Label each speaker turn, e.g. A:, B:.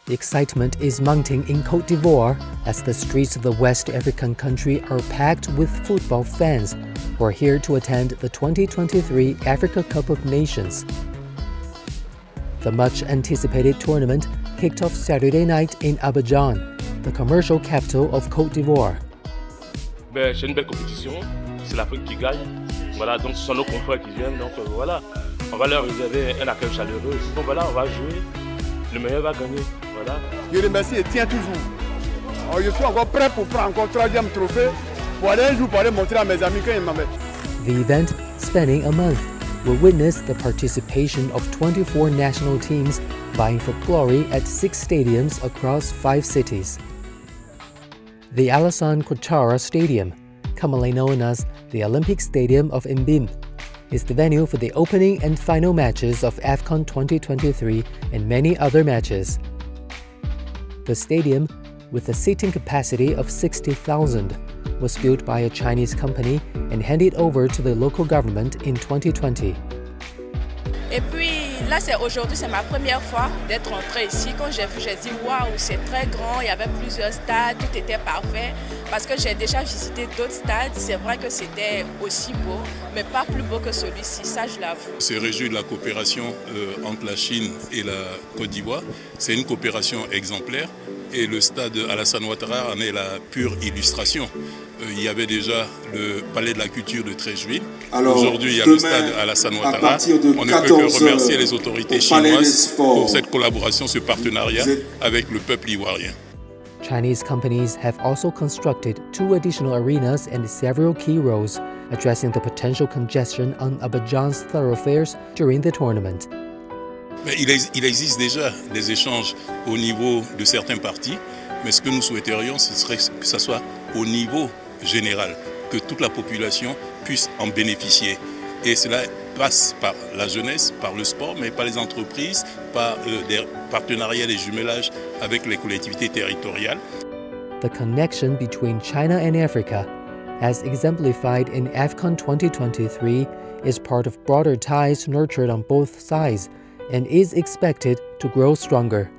A: The excitement is mounting in Côte d'Ivoire as the streets of the West African country are packed with football fans who are here to attend the 2023 Africa Cup of Nations. The much-anticipated tournament kicked off Saturday night in Abidjan, the commercial capital of Côte d'Ivoire.
B: C'est une belle compétition, c'est l'Afrique qui gagne. Voilà, donc ce sont nos confrères qui viennent, donc voilà, on va leur réserver un accueil chaleureux. Donc voilà, on va jouer, le meilleur va gagner. Voilà.
C: Je remercie et tiens toujours. Je suis encore prêt pour prendre encore 3e trophée pour aller un jour pour aller montrer à mes amis quand ils m'amènent.
A: The event, spanning a month, will witness the participation of 24 national teams vying for glory at 6 stadiums across 5 cities. The Alassane Ouattara Stadium, commonly known as the Olympic Stadium of Mbim, is the venue for the opening and final matches of AFCON 2023 and many other matches. The stadium, with a seating capacity of 60,000, was built by a Chinese company and handed over to the local government in 2020.
D: Et puis là, aujourd'hui, c'est ma première fois d'être entrée ici. Quand j'ai vu, j'ai dit waouh, c'est très grand, il y avait plusieurs stades, tout était parfait. Parce que j'ai déjà visité d'autres stades, c'est vrai que c'était aussi beau, mais pas plus beau que celui-ci, ça je l'avoue.
E: On se réjouit de la coopération entre la Chine et la Côte d'Ivoire. C'est une coopération exemplaire et le stade Alassane Ouattara en est la pure illustration. Il y avait déjà le palais de la culture de 13 juillet. Aujourd'hui, il y a le stade Alassane Ouattara. On ne peut que remercier les autorités chinoises pour cette collaboration, ce partenariat avec le peuple ivoirien.
A: Chinese companies have also constructed 2 additional arenas and several key roads, addressing the potential congestion on Abidjan's thoroughfares during the tournament.
E: Mais il existe déjà des échanges au niveau de certains partis, mais ce que nous souhaiterions, ce serait que ça soit au niveau général, que toute la population puisse en bénéficier. Et cela passe par la jeunesse, par le sport, mais par les entreprises, par des partenariats, des jumelages avec les collectivités territoriales.
A: The connection between China and Africa, as exemplified in AFCON 2023, is part of broader ties nurtured on both sides and is expected to grow stronger.